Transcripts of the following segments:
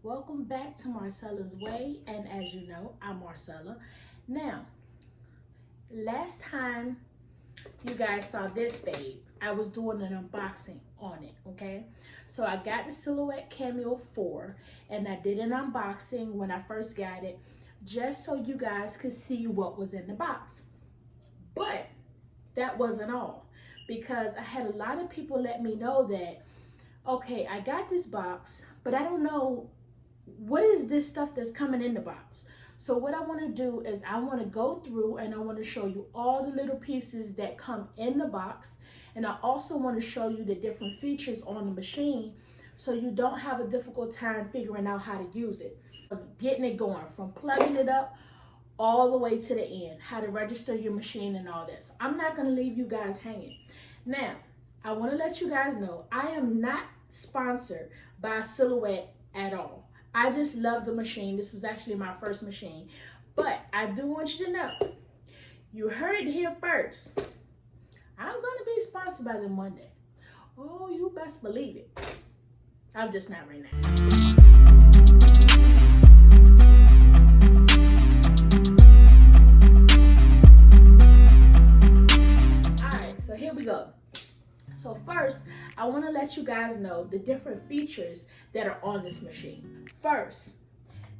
Welcome back to Marcella's Way, and as you know, I'm Marcella. Now, last time you guys saw this babe, I was doing an unboxing on it, okay? So I got the Silhouette Cameo 4, and I did an unboxing when I first got it, just so you guys could see what was in the box. But that wasn't all, because I had a lot of people let me know that, okay, I got this box, but I don't know what is this stuff that's coming in the box. So what I want to do is I want to go through and I want to show you all the little pieces that come in the box, and I also want to show you the different features on the machine so you don't have a difficult time figuring out how to use it, getting it going from plugging it up all the way to the end, how to register your machine and all this. I'm not going to leave you guys hanging. Now, I want to let you guys know I am not sponsored by Silhouette at all. I just love the machine. This was actually my first machine. But I do want you to know, you heard it here first. I'm going to be sponsored by them one day. Oh, you best believe it. I'm just not right now. Alright, so here we go. So first, I want to let you guys know the different features that are on this machine. First,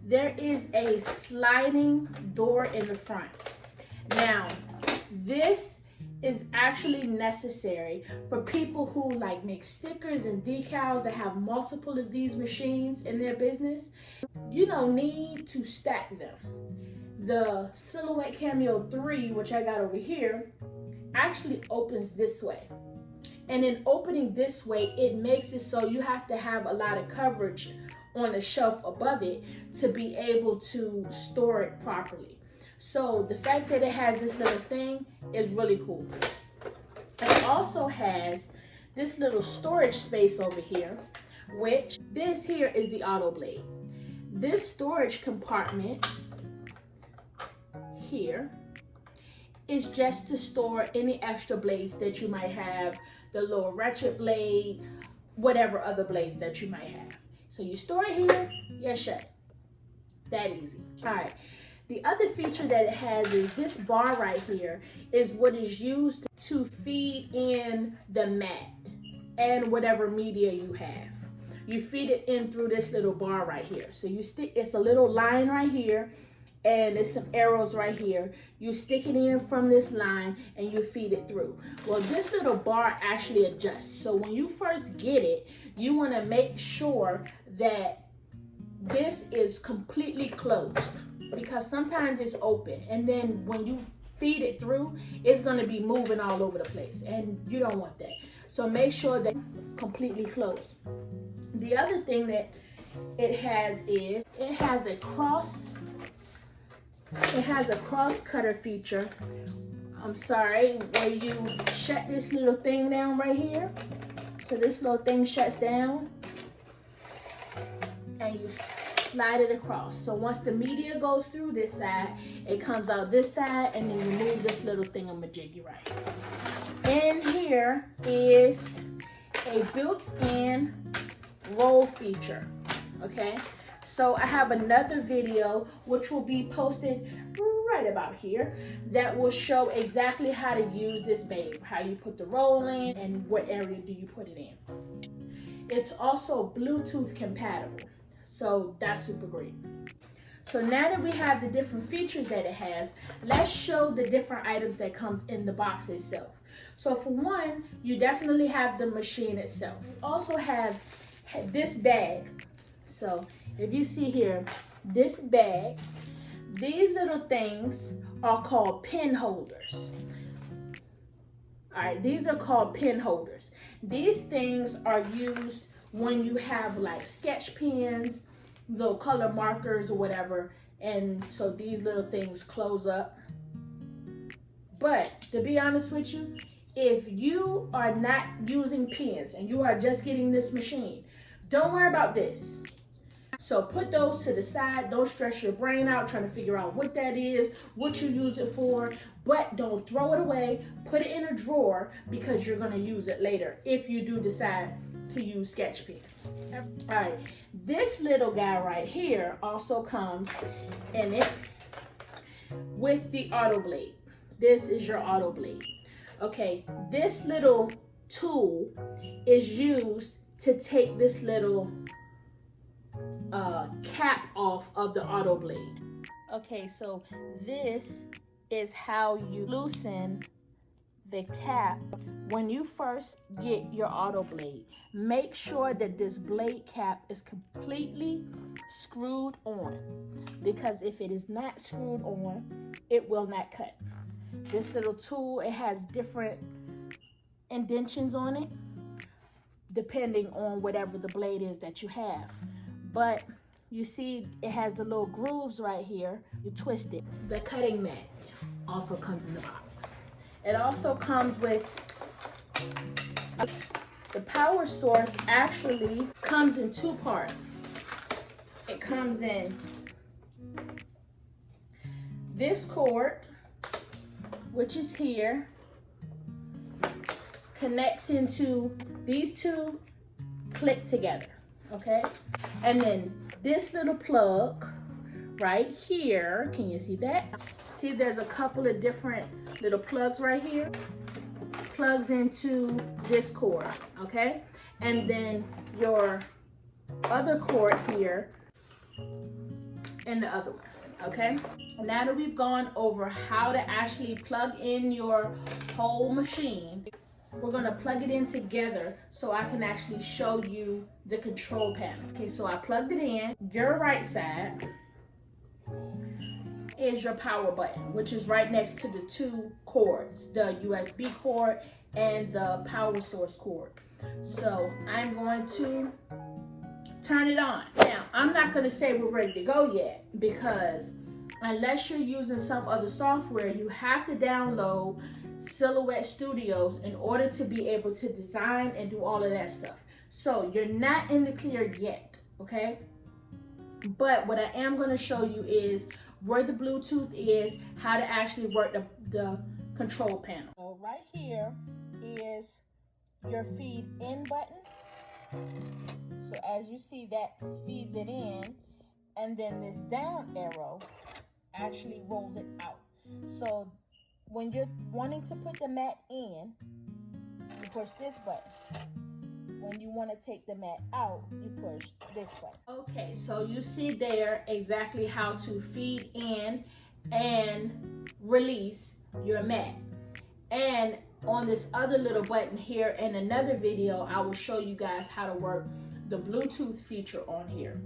there is a sliding door in the front. Now, this is actually necessary for people who like make stickers and decals that have multiple of these machines in their business. You don't need to stack them. The Silhouette Cameo 3, which I got over here, actually opens this way. And in opening this way, it makes it so you have to have a lot of coverage on the shelf above it to be able to store it properly. So the fact that it has this little thing is really cool. It also has this little storage space over here, which this here is the auto blade. This storage compartment here is just to store any extra blades that you might have, the little ratchet blade, whatever other blades that you might have. So you store it here, you shut it. That easy. All right. The other feature that it has is this bar right here is what is used to feed in the mat and whatever media you have. You feed it in through this little bar right here. So you stick, it's a little line right here, and there's some arrows right here. You stick it in from this line and you feed it through. Well, this little bar actually adjusts. So when you first get it, you want to make sure that this is completely closed, because sometimes it's open, and then when you feed it through, it's going to be moving all over the place, and you don't want that. So make sure that it's completely closed. The other thing that it has is it has a cross cutter feature. I'm sorry, where you shut this little thing down right here. So this little thing shuts down and you slide it across. So once the media goes through this side, it comes out this side, and then you move this little thingamajiggy right. And here is a built-in roll feature, okay? So I have another video which will be posted right about here that will show exactly how to use this babe, how you put the roll in and what area do you put it in. It's also Bluetooth compatible, so that's super great. So now that we have the different features that it has, let's show the different items that comes in the box itself. So for one, you definitely have the machine itself. You also have this bag. So if you see here, this bag, these little things are called pin holders. All right, these are called pin holders. These things are used when you have like sketch pens, little color markers or whatever, and so these little things close up. But to be honest with you, if you are not using pens and you are just getting this machine, don't worry about this. So put those to the side. Don't stress your brain out trying to figure out what that is, what you use it for, but don't throw it away. Put it in a drawer, because you're going to use it later if you do decide to use sketch pens. All right, this little guy right here also comes in it with the auto blade. This is your auto blade. Okay, this little tool is used to take this little cap off of the auto blade. Okay, so this is how you loosen the cap. When you first get your auto blade, make sure that this blade cap is completely screwed on, because if it is not screwed on, it will not cut. This little tool, it has different indentions on it depending on whatever the blade is that you have. But you see it has the little grooves right here. You twist it. The cutting mat also comes in the box. It also comes with the power source. Actually comes in two parts. It comes in this cord, which is here, connects into these two, click together, okay? And then this little plug right here, can you see that? See, there's a couple of different little plugs right here. Plugs into this cord, okay? And then your other cord here and the other one, okay? Now that we've gone over how to actually plug in your whole machine, we're gonna plug it in together so I can actually show you the control panel. Okay, so I plugged it in. Your right side is your power button, which is right next to the two cords, the USB cord and the power source cord. So I'm going to turn it on. Now, I'm not gonna say we're ready to go yet, because unless you're using some other software, you have to download Silhouette Studios in order to be able to design and do all of that stuff. So you're not in the clear yet, okay? But what I am going to show you is where the Bluetooth is, how to actually work the control panel. So right here is your feed in button. So as you see, that feeds it in, and then this down arrow actually rolls it out. So when you're wanting to put the mat in, you push this button. When you want to take the mat out, you push this button. Okay, so you see there exactly how to feed in and release your mat. And on this other little button here in another video, I will show you guys how to work the Bluetooth feature on here.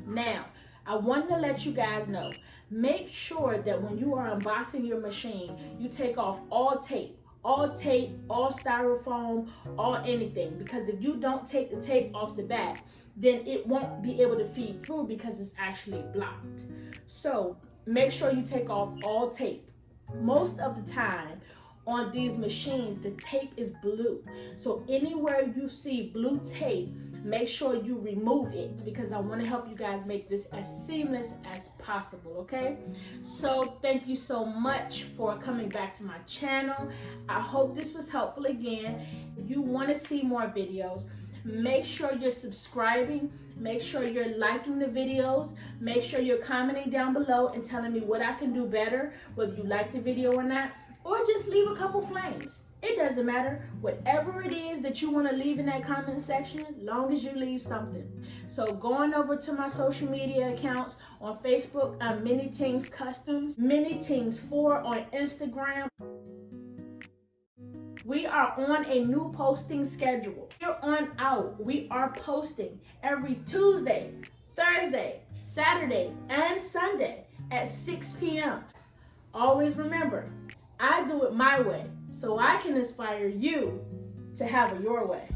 Now, I want to let you guys know, make sure that when you are unboxing your machine, you take off all tape, all styrofoam, all anything. Because if you don't take the tape off the back, then it won't be able to feed through because it's actually blocked. So make sure you take off all tape. Most of the time on these machines, the tape is blue. So anywhere you see blue tape, make sure you remove it, because I want to help you guys make this as seamless as possible, okay? So thank you so much for coming back to my channel. I hope this was helpful again. If you want to see more videos, make sure you're subscribing, make sure you're liking the videos, make sure you're commenting down below and telling me what I can do better, whether you like the video or not, or just leave a couple flames. It doesn't matter. Whatever it is that you want to leave in that comment section, long as you leave something. So going over to my social media accounts, on Facebook, I'm minitingzcustoms, minitingz4 on Instagram. We are on a new posting schedule. Here on out, we are posting every Tuesday, Thursday, Saturday, and Sunday at 6 p.m. Always remember, I do it my way, so I can inspire you to have it your way.